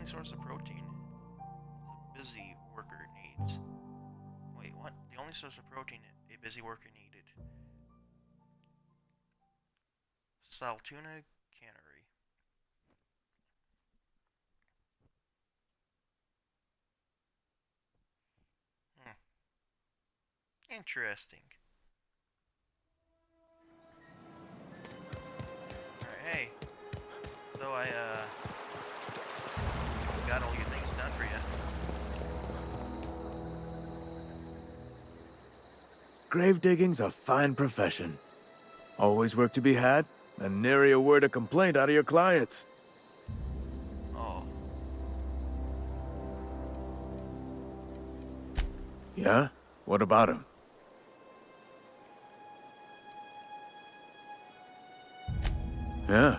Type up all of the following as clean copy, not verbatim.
source of protein a busy worker needs. Wait, what? The only source of protein a busy worker needed. Saltuna Cannery. Hmm. Interesting. Alright, hey. So I got all your things done for you. Grave digging's a fine profession. Always work to be had, and nary a word of complaint out of your clients. Oh, Yeah? What about him? Yeah.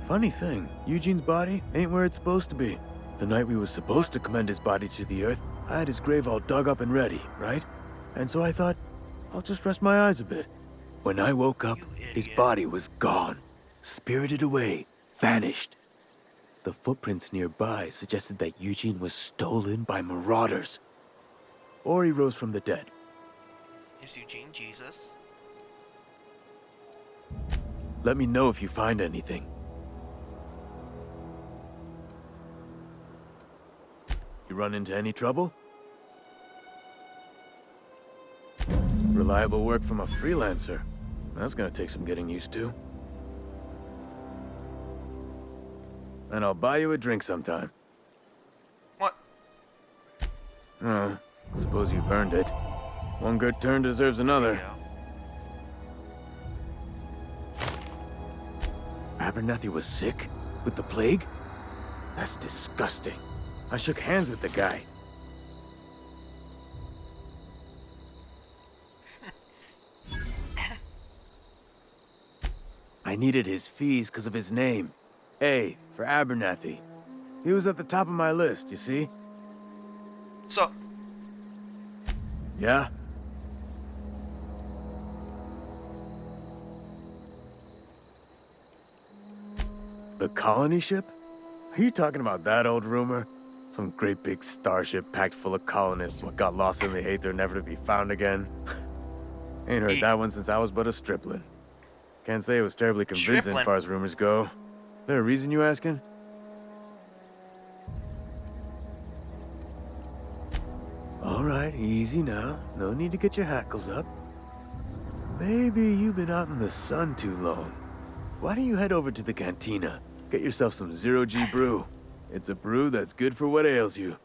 Funny thing, Eugene's body ain't where it's supposed to be. The night we was supposed to commend his body to the earth, I had his grave all dug up and ready, right? And so I thought, I'll just rest my eyes a bit. When I woke up, you his idiot. body was gone. Spirited away. Vanished. The footprints nearby suggested that Eugene was stolen by marauders. Or he rose from the dead. Is Eugene Jesus? Let me know if you find anything. You run into any trouble? Reliable work from a freelancer. That's gonna take some getting used to. And I'll buy you a drink sometime. What? Oh, suppose you've earned it. One good turn deserves There another. you go. Abernathy was sick? With the plague? That's disgusting. I shook hands with the guy. I needed his fees because of his name. A, for Abernathy. He was at the top of my list, you see? So, Yeah? The colony ship? Are you talking about that old rumor? Some great big starship packed full of colonists what got lost in the aether never to be found again? Ain't heard that one since I was but a stripling. Can't say it was terribly convincing as Stripling. far as rumors go. There a reason you asking? All right, easy now. No need to get your hackles up. Maybe you've been out in the sun too long. Why don't you head over to the cantina? Get yourself some Zero-G brew. It's a brew that's good for what ails you.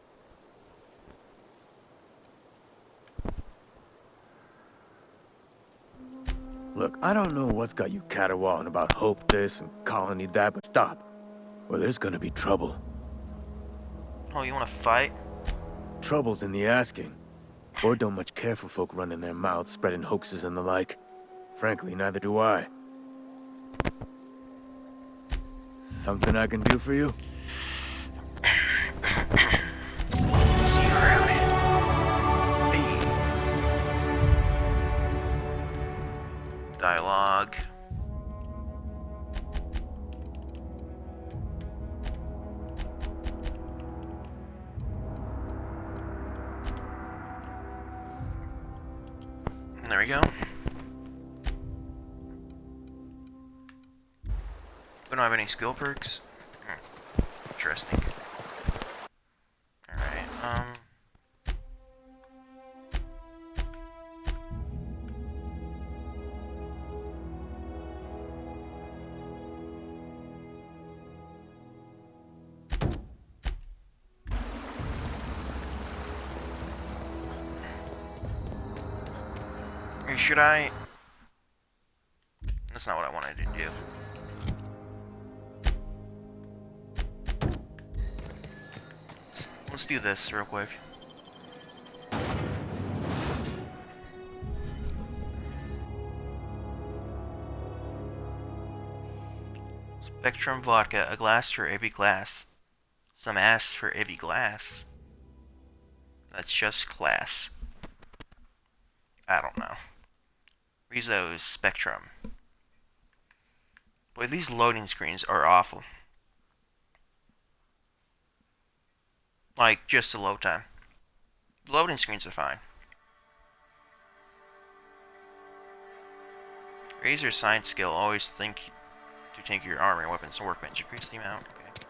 Look, I don't know what's got you caterwauling about hope this and colony that, but stop, or there's gonna be trouble. Oh, you want to fight? Trouble's in the asking. Board don't much care for folk running their mouths, spreading hoaxes and the like. Frankly, neither do I. Something I can do for you? See you around. Hey. Dialogue. There we go. We don't have any skill perks. Interesting. Alright, or should I? That's not what I wanted to do. Let's do this real quick. Spectrum vodka, a glass for every glass. Some ass for every glass. That's just class. I don't know. Rizzo's Spectrum. Boy, these loading screens are awful. Like, just the load time. Loading screens are fine. Raise your science skill. Always think to take your armor and weapons to workbench. Increase the amount. Okay.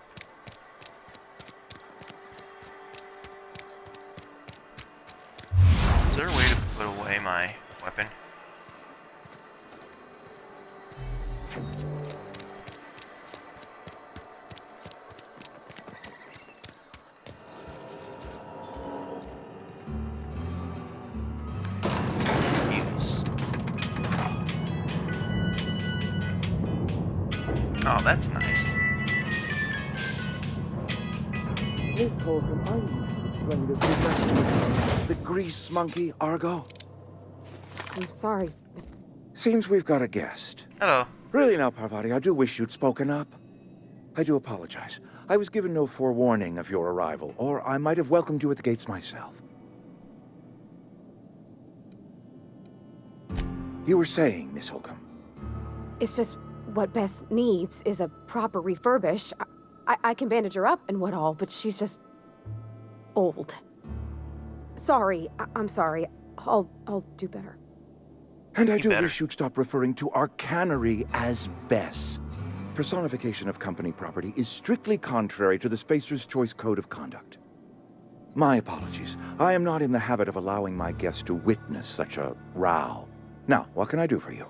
Is there a way to put away my weapon? Use. Oh, that's nice. Hey, Colton, are you going to pick us the grease monkey, Argo? I'm sorry. Seems we've got a guest. Hello. Really now, Parvati, I do wish you'd spoken up. I do apologize. I was given no forewarning of your arrival, or I might have welcomed you at the gates myself. You were saying, Miss Holcomb. It's just what Bess needs is a proper refurbish. I can bandage her up and what all, but she's just old. Sorry, I'm sorry. I'll do better. And I You do better. wish you'd stop referring to our cannery as Bess. Personification of company property is strictly contrary to the Spacer's Choice Code of Conduct. My apologies. I am not in the habit of allowing my guests to witness such a row. Now, what can I do for you?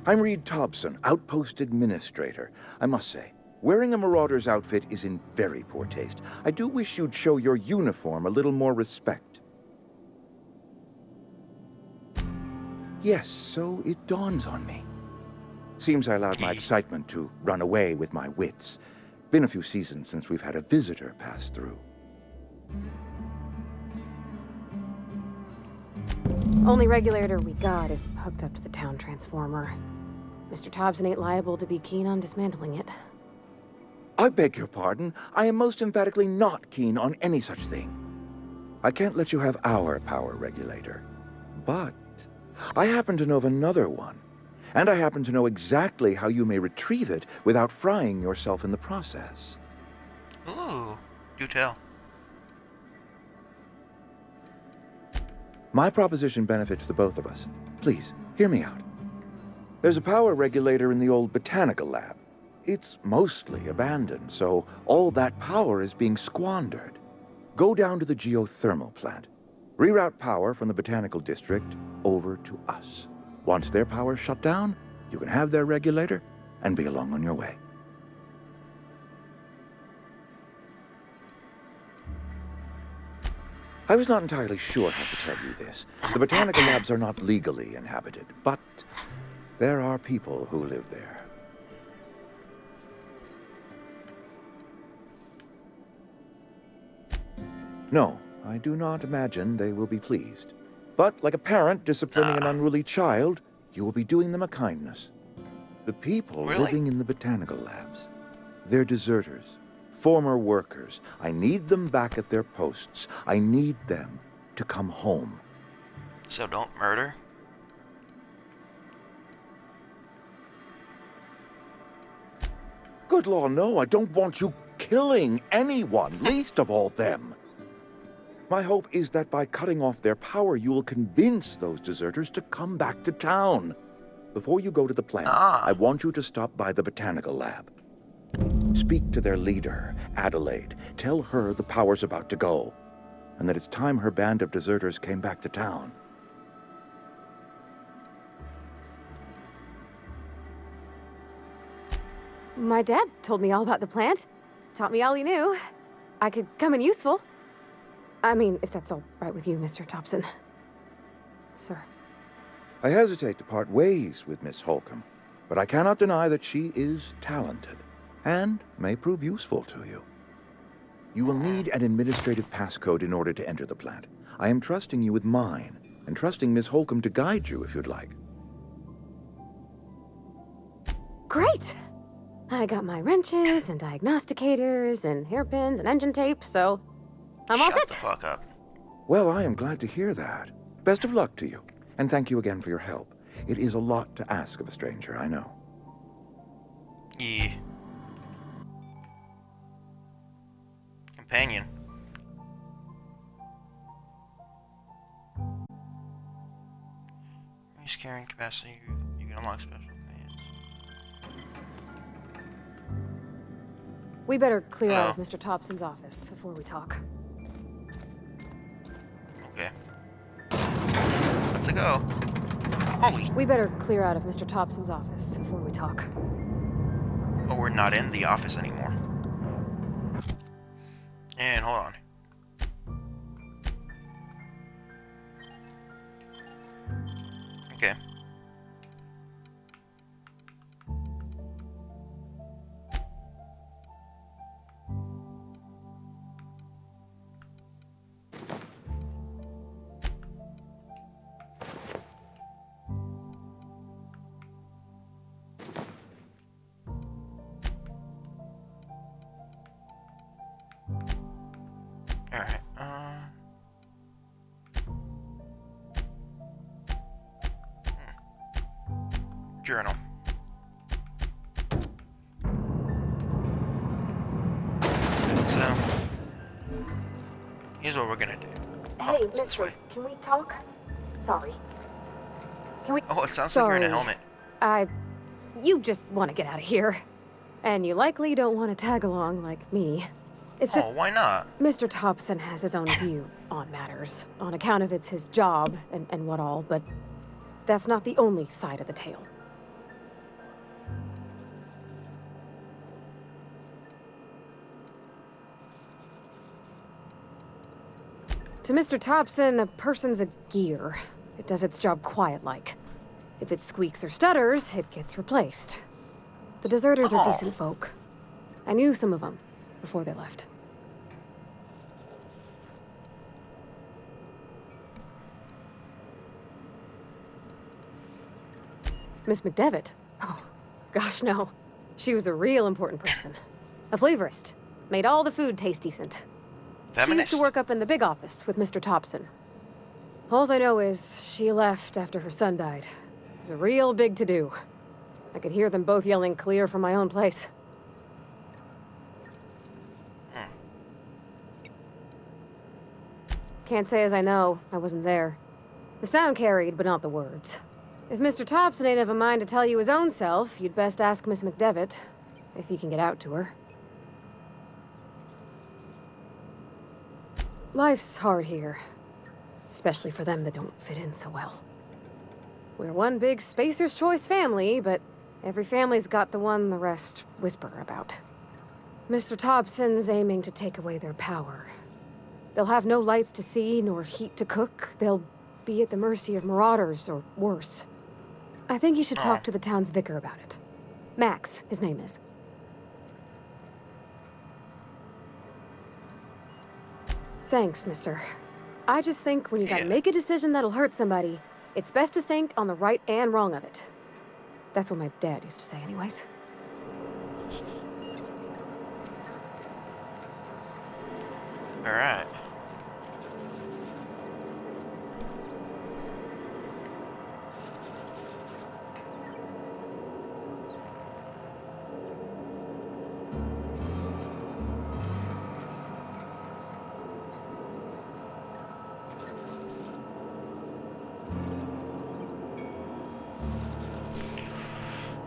I'm Reed Thompson, Outpost Administrator. I must say, wearing a Marauder's outfit is in very poor taste. I do wish you'd show your uniform a little more respect. Yes, so it dawns on me. Seems I allowed my excitement to run away with my wits. Been a few seasons since we've had a visitor pass through. Only regulator we got is hooked up to the town transformer. Mr. Thompson ain't liable to be keen on dismantling it. I beg your pardon. I am most emphatically not keen on any such thing. I can't let you have our power regulator. But I happen to know of another one. And I happen to know exactly how you may retrieve it without frying yourself in the process. Ooh, do tell. My proposition benefits the both of us. Please, hear me out. There's a power regulator in the old botanical lab. It's mostly abandoned, so all that power is being squandered. Go down to the geothermal plant. Reroute power from the botanical district over to us. Once their power's shut down, you can have their regulator and be along on your way. I was not entirely sure how to tell you this. The botanical labs are not legally inhabited, but there are people who live there. No, I do not imagine they will be pleased. But like a parent disciplining an unruly child, you will be doing them a kindness. The people Really? living in the botanical labs, they're deserters, former workers. I need them back at their posts. I need them to come home. So don't murder? Good law, no, I don't want you killing anyone, least of all them. My hope is that by cutting off their power, you will convince those deserters to come back to town. Before you go to the plant, I want you to stop by the botanical lab. Speak to their leader, Adelaide. Tell her the power's about to go, and that it's time her band of deserters came back to town. My dad told me all about the plant. Taught me all he knew. I could come in useful. I mean, if that's all right with you, Mr. Thompson. Sir. I hesitate to part ways with Miss Holcomb, but I cannot deny that she is talented and may prove useful to you. You will need an administrative passcode in order to enter the plant. I am trusting you with mine, and trusting Miss Holcomb to guide you if you'd like. Great! I got my wrenches and diagnosticators and hairpins and engine tape, so I'm all Shut the set. fuck up. Well, I am glad to hear that. Best of luck to you, and thank you again for your help. It is a lot to ask of a stranger, I know. Yeah. Companion. Increase carrying capacity. You can unlock special companions. We better clear out Oh. of Mr. Thompson's office before we talk. Okay. Let's go. Holy. We better clear out of Mr. Thompson's office before we talk. Oh, we're not in the office anymore. And hold on. Okay. Alright, Journal. So, here's what we're gonna do. Hey, it's this way. can we talk? Sorry. Can we... Oh, it sounds like you're in a Sorry. helmet. You just want to get out of here. And you likely don't want to tag along like me. It's just... Oh, why not? Mr. Thompson has his own view on matters, on account of it's his job and what all, but that's not the only side of the tale. To Mr. Thompson, a person's a gear. It does its job quiet-like. If it squeaks or stutters, it gets replaced. The deserters are Oh. decent folk. I knew some of them before they left. Miss McDevitt? Oh, gosh, no. She was a real important person. A flavorist. Made all the food taste decent. She used Feminist? to work up in the big office with Mr. Thompson. Alls I know is she left after her son died. It was a real big to-do. I could hear them both yelling clear from my own place. Can't say as I know. I wasn't there. The sound carried, but not the words. If Mr. Thompson ain't of a mind to tell you his own self, you'd best ask Miss McDevitt, if you can get out to her. Life's hard here, especially for them that don't fit in so well. We're one big Spacer's Choice family, but every family's got the one the rest whisper about. Mr. Thompson's aiming to take away their power. They'll have no lights to see, nor heat to cook. They'll be at the mercy of marauders, or worse. I think you should talk to the town's vicar about it. Max, his name is. Thanks, mister. I just think when you gotta Yeah. make a decision that'll hurt somebody, it's best to think on the right and wrong of it. That's what my dad used to say anyways. Alright.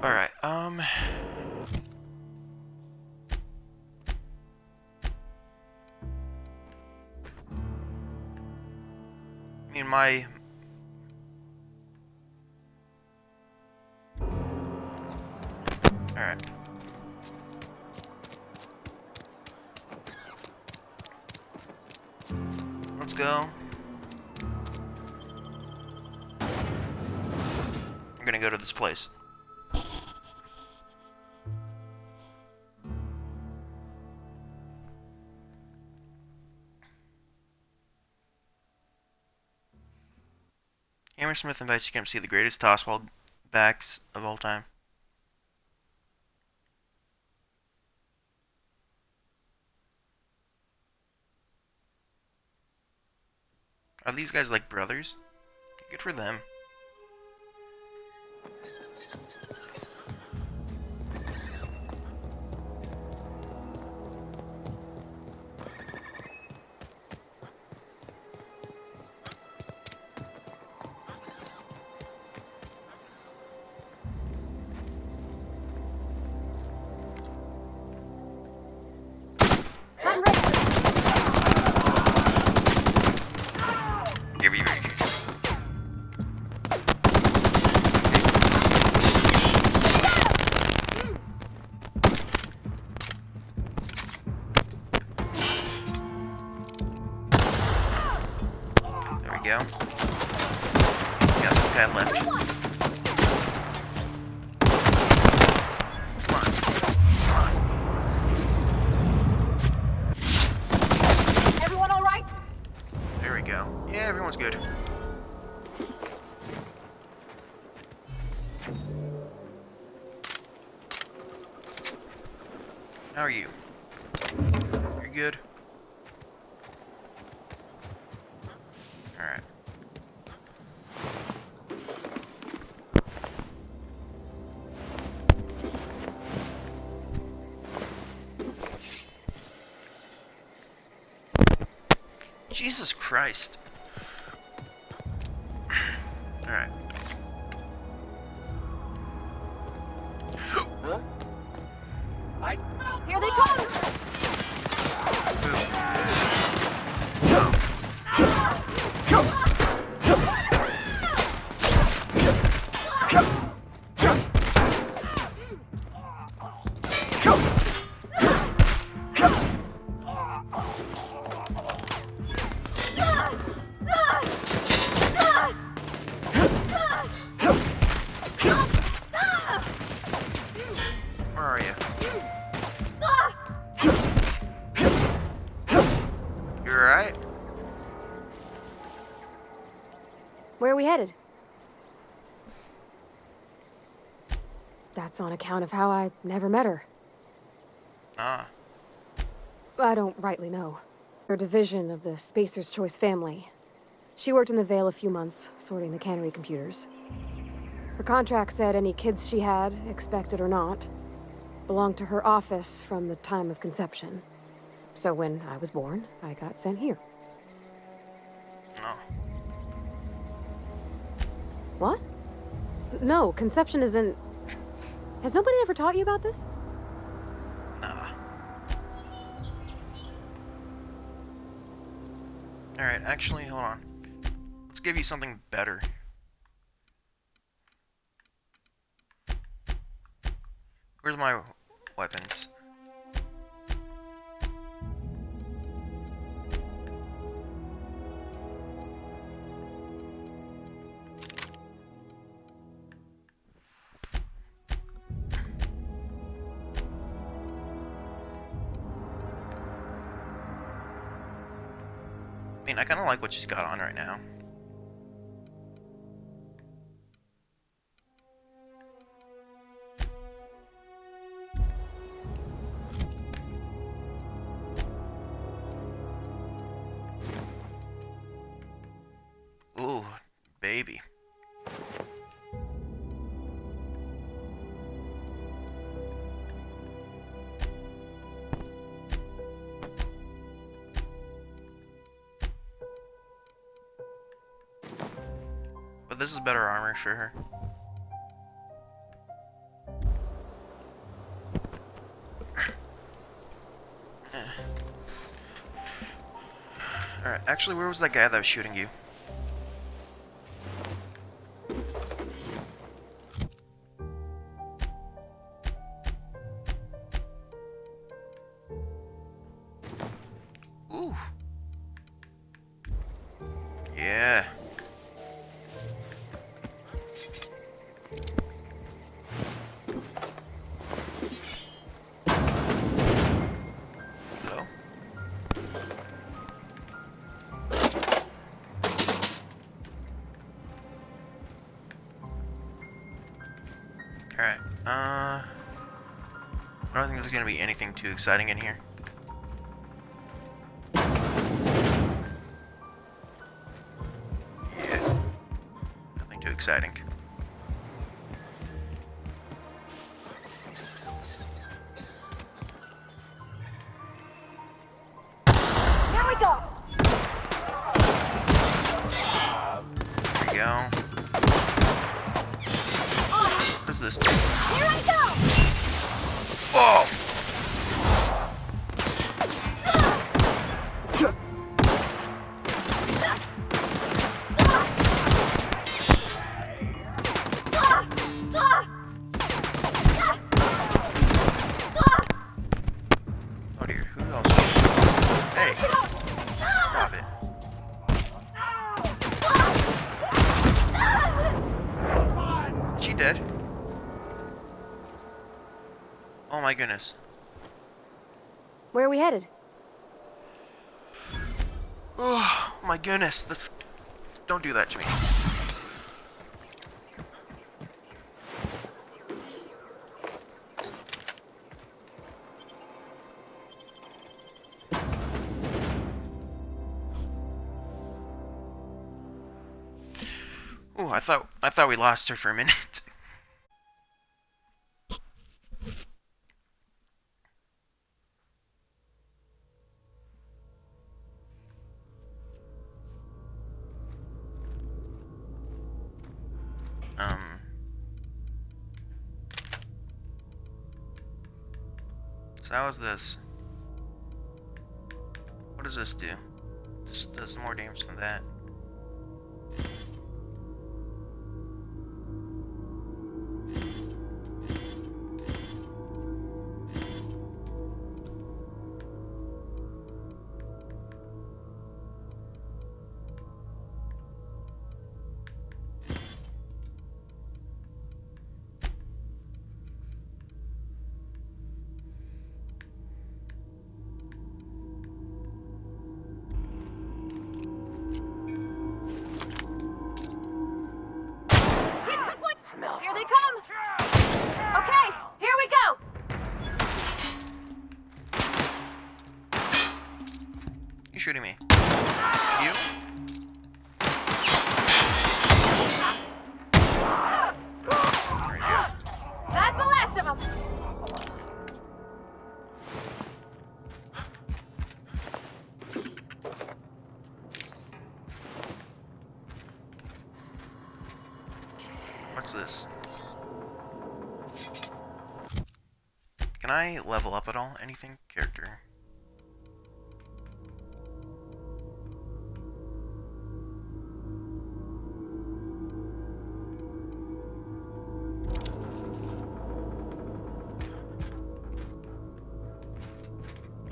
Alright, I mean, my... Alright. Let's go. I'm gonna go to this place. Hammersmith invites you to come see the greatest Tosswald backs of all time. Are these guys like brothers? Good for them. go. Got this guy left. Come on. Come on. Everyone all right? There we go. Yeah, everyone's good. How are you? You're good? Alright. Jesus Christ. Alright. Here they come! Where are you? You alright? Where are we headed? That's on account of how I never met her. Ah. I don't rightly know. Her division of the Spacer's Choice family. She worked in the Vale a few months, sorting the cannery computers. Her contract said any kids she had, expected or not, belonged to her office from the time of conception. So when I was born, I got sent here. No. What? No, conception isn't... Has nobody ever taught you about this? Nah. Alright, actually, hold on. Let's give you something better. Where's my weapons? I mean, I kind of like what she's got on right now. Ooh, baby. But this is better armor for her. Alright, actually, where was that guy that was shooting you? Ooh. Yeah. Hello? Alright, I don't think there's gonna be anything too exciting in here. Yeah, nothing too exciting. Here we go! There we go. What is this thing? Here I go! Oh! Oh dear, who else? Hey! Stop it. my goodness. Where are we headed? Oh my goodness. That's... Don't do that to me. Ooh, I thought we lost her for a minute. So how is this? What does this do? This does more damage than that. Here they come! Okay, here we go! You shooting me? You? There we go. That's the last of them! What's this? Can I level up at all? Anything? Character.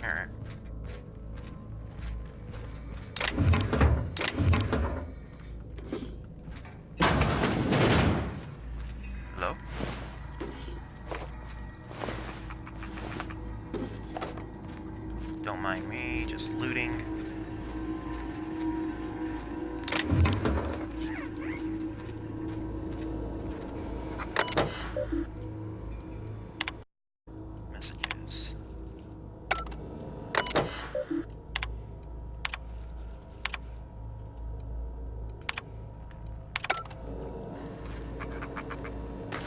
Alright. Hello? Don't mind me, just looting. Messages.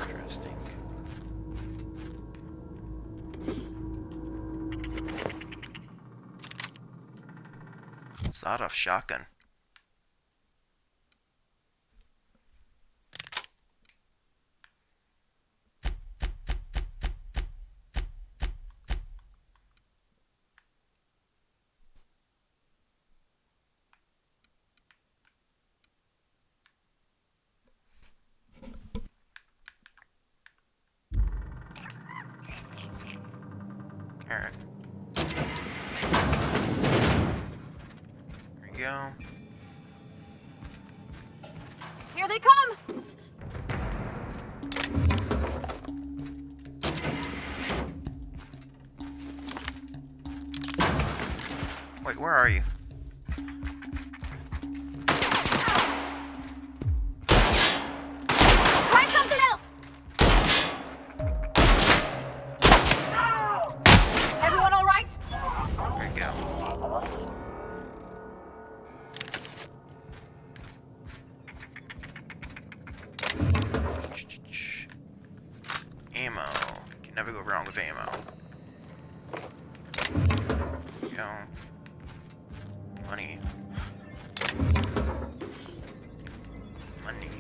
Interesting. Sawed-off shotgun. Alright. There we go. Here they come! Wait, where are you? Try something else! Everyone all right? There we go. Ammo. Can never go wrong with ammo. There we go. Money. Money.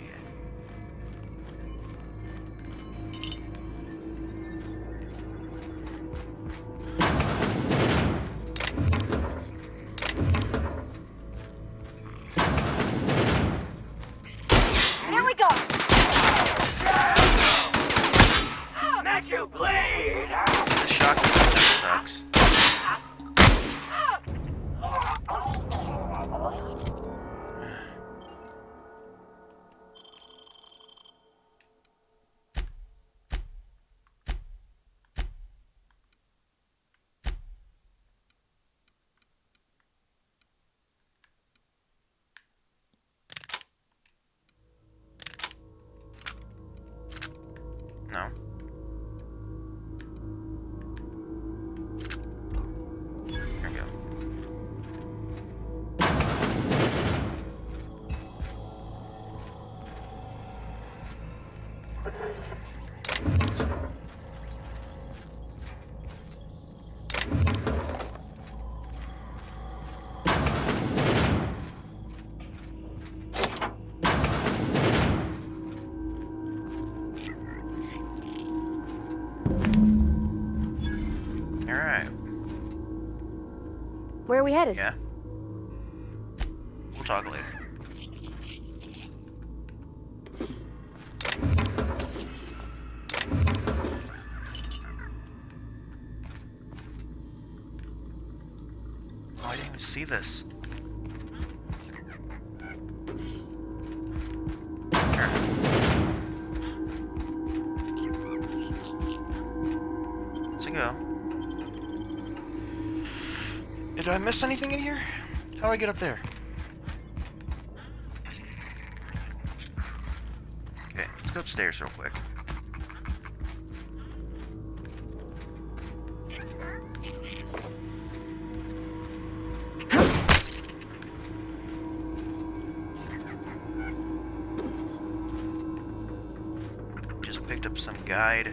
Here we go! The shotgun kind of sucks. Where are we headed? Yeah. We'll talk later. Oh, I didn't even see this. Here. Let's go. Did I miss anything in here? How do I get up there? Okay, let's go upstairs real quick. Just picked up some guide.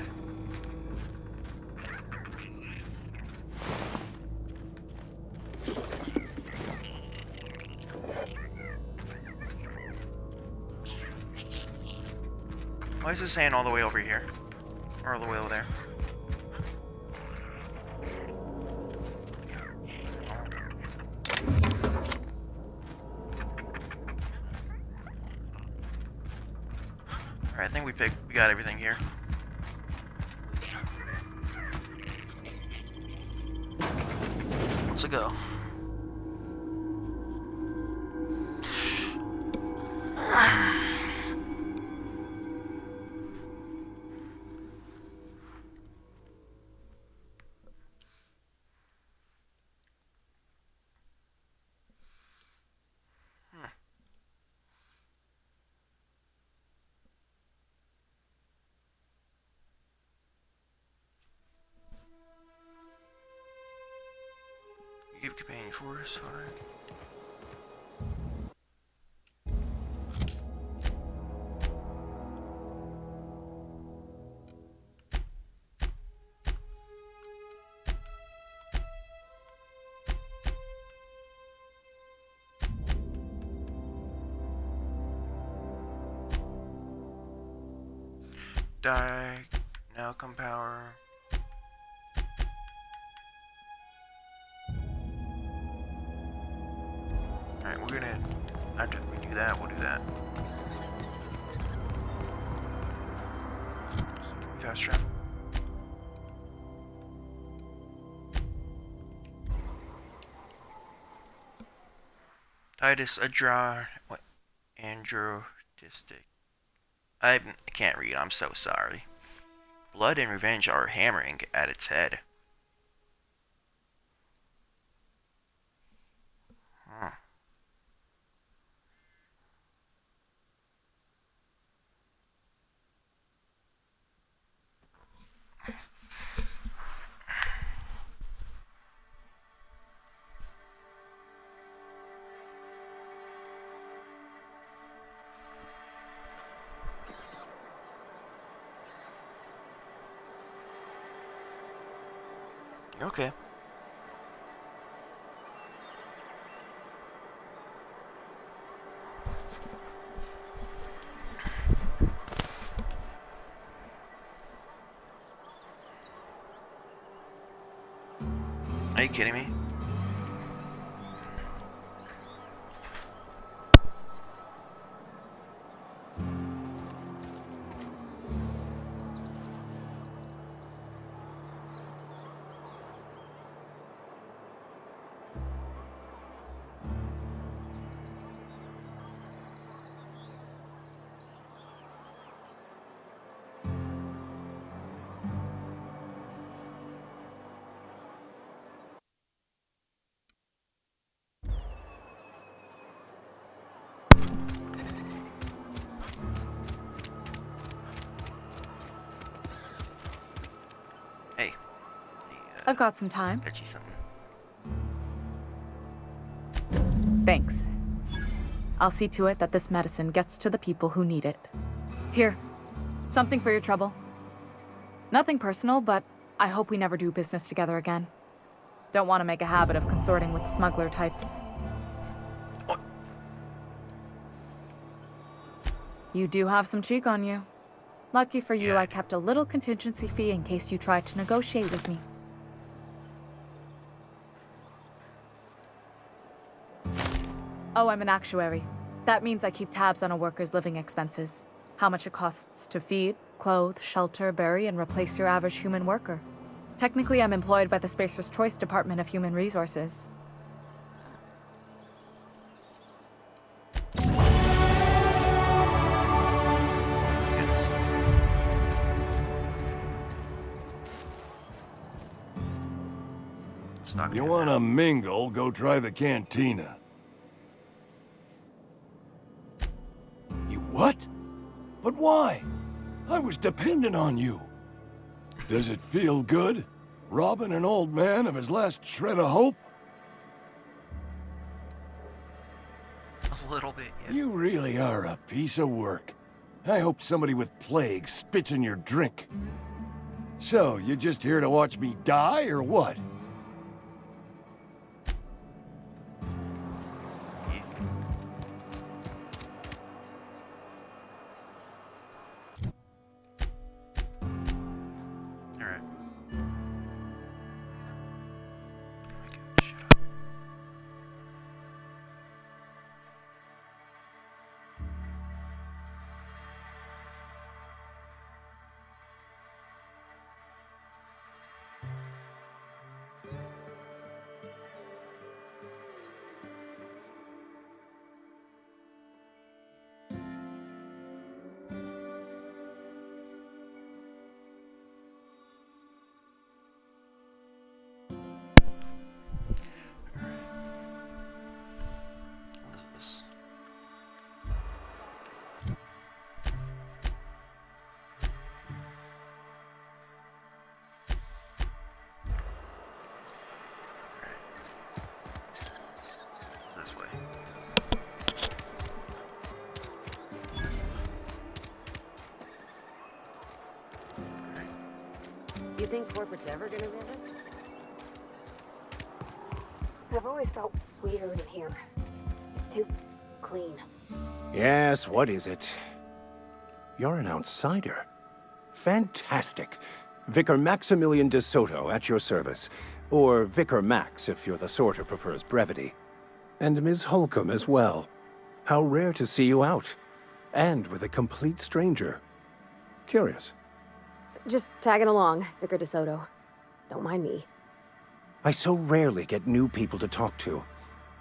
Why is it saying all the way over here? Or all the way over there? Alright, I think we got everything here. Let's go. Give companion force, alright. Die, now come power. Alright, we're gonna, after we do that, we'll do that. Fast travel. Titus what? Androdistic. I can't read, I'm so sorry. Blood and revenge are hammering at its head. Huh. Okay. Are you kidding me? Hey. I've got some time. Got you something. Thanks. I'll see to it that this medicine gets to the people who need it. Here, something for your trouble. Nothing personal, but I hope we never do business together again. Don't want to make a habit of consorting with smuggler types. What? You do have some cheek on you. Lucky for you, Yeah. I kept a little contingency fee in case you tried to negotiate with me. Oh, I'm an actuary. That means I keep tabs on a worker's living expenses. How much it costs to feed, clothe, shelter, bury, and replace your average human worker. Technically, I'm employed by the Spacer's Choice Department of Human Resources. Goodness. It's not You gonna wanna mingle, go try the cantina. You what? But why? I was dependent on you. Does it feel good? Robbing an old man of his last shred of hope? a little bit, yeah. You really are a piece of work. I hope somebody with plague spits in your drink. So, you just here to watch me die, or what? Yeah. Alright. Shut up. What is this? This way. You think corporate's ever gonna visit? I've always felt weird in here. It's too clean. Yes, what is it? You're an outsider. Fantastic. Vicar Maximilian de Soto at your service. Or Vicar Max if you're the sort who prefers brevity. And Ms. Holcomb as well. How rare to see you out. And with a complete stranger. Curious. Just tagging along, Vicar DeSoto. Don't mind me. I so rarely get new people to talk to.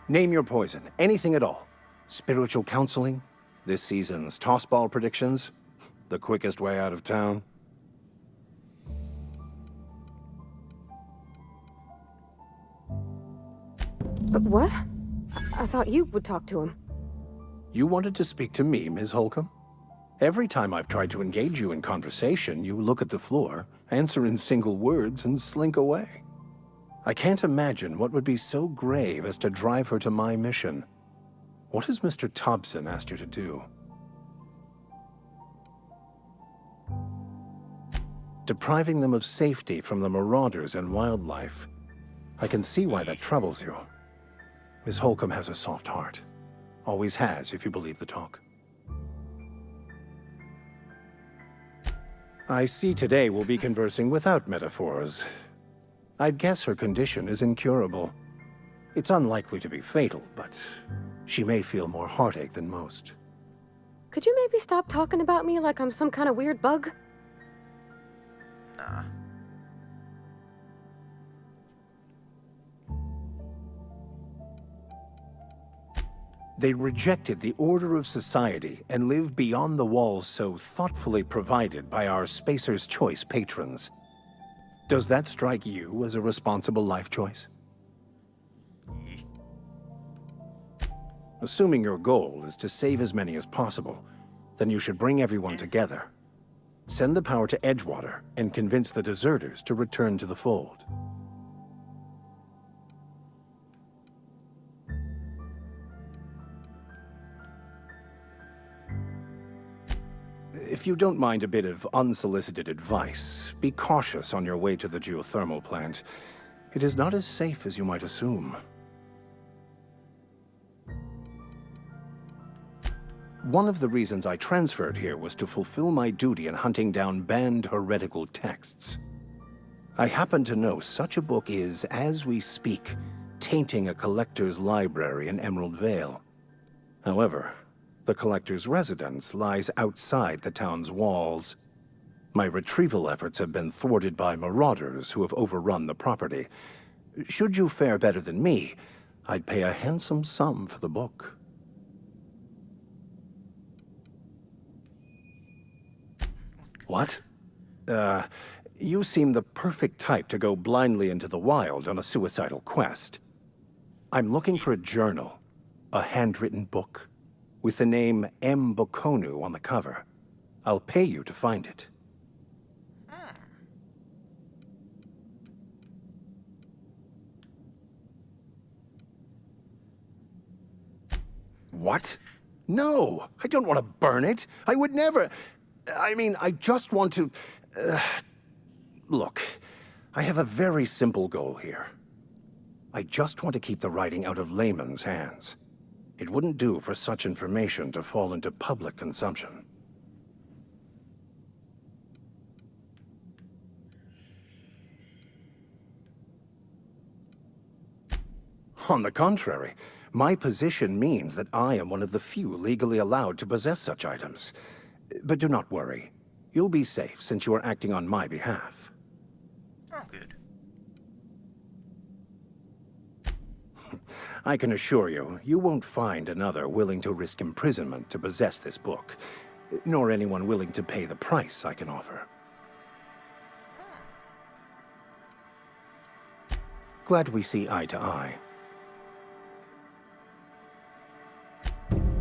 Name your poison, anything at all. Spiritual counseling? This season's tossball predictions? The quickest way out of town? What? I thought you would talk to him. You wanted to speak to me, Ms. Holcomb? Every time I've tried to engage you in conversation, you look at the floor, answer in single words, and slink away. I can't imagine what would be so grave as to drive her to my mission. What has Mr. Thompson asked you to do? Depriving them of safety from the marauders and wildlife. I can see why that troubles you. Miss Holcomb has a soft heart. Always has, if you believe the talk. I see today we'll be conversing without metaphors. I'd guess her condition is incurable. It's unlikely to be fatal, but she may feel more heartache than most. Could you maybe stop talking about me like I'm some kind of weird bug? Nah. They rejected the order of society and live beyond the walls so thoughtfully provided by our Spacer's Choice patrons. Does that strike you as a responsible life choice? Yee. Assuming your goal is to save as many as possible, then you should bring everyone together. Send the power to Edgewater and convince the deserters to return to the fold. If you don't mind a bit of unsolicited advice, be cautious on your way to the geothermal plant. It is not as safe as you might assume. One of the reasons I transferred here was to fulfill my duty in hunting down banned heretical texts. I happen to know such a book is, as we speak, tainting a collector's library in Emerald Vale. However, the collector's residence lies outside the town's walls. My retrieval efforts have been thwarted by marauders who have overrun the property. Should you fare better than me, I'd pay a handsome sum for the book. What? You seem the perfect type to go blindly into the wild on a suicidal quest. I'm looking for a journal, a handwritten book, with the name M. Bokonu on the cover. I'll pay you to find it. What? No, I don't want to burn it. I would never. I mean, I just want to... Look, I have a very simple goal here. I just want to keep the writing out of layman's hands. It wouldn't do for such information to fall into public consumption. On the contrary, my position means that I am one of the few legally allowed to possess such items. But do not worry. You'll be safe since you are acting on my behalf. Oh, good. I can assure you, you won't find another willing to risk imprisonment to possess this book, nor anyone willing to pay the price I can offer. Glad we see eye to eye.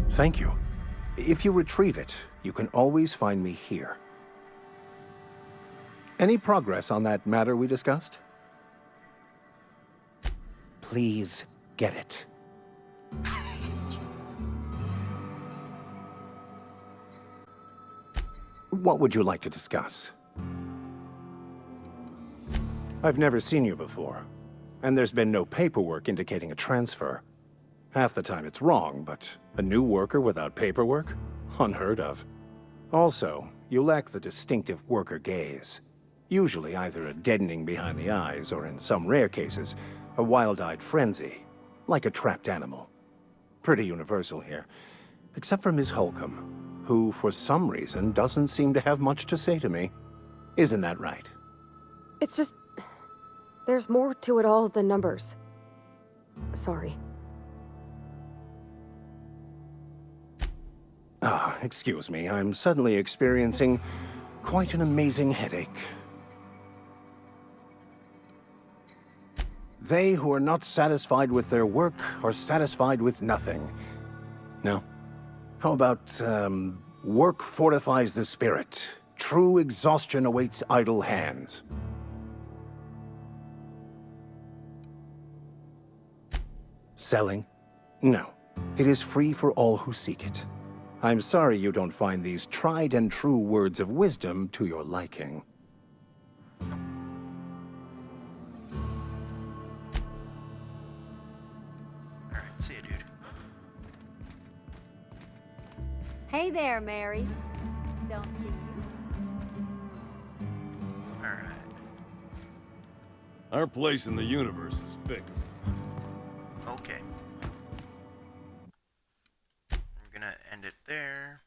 Thank you. If you retrieve it, you can always find me here. Any progress on that matter we discussed? Please get it. What would you like to discuss? I've never seen you before, and there's been no paperwork indicating a transfer. Half the time it's wrong, but a new worker without paperwork? Unheard of. Also, you lack the distinctive worker gaze. Usually either a deadening behind the eyes, or in some rare cases, a wild-eyed frenzy, like a trapped animal. Pretty universal here, except for Miss Holcomb, who, for some reason, doesn't seem to have much to say to me. Isn't that right? It's just... there's more to it all than numbers. Sorry. Excuse me, I'm suddenly experiencing quite an amazing headache. They who are not satisfied with their work are satisfied with nothing. No? How about, work fortifies the spirit. True exhaustion awaits idle hands. Selling? No. It is free for all who seek it. I'm sorry you don't find these tried and true words of wisdom to your liking. Alright, see ya, dude. Hey there, Mary. Don't see you. Alright. Our place in the universe is fixed. Okay. I'm gonna end it there.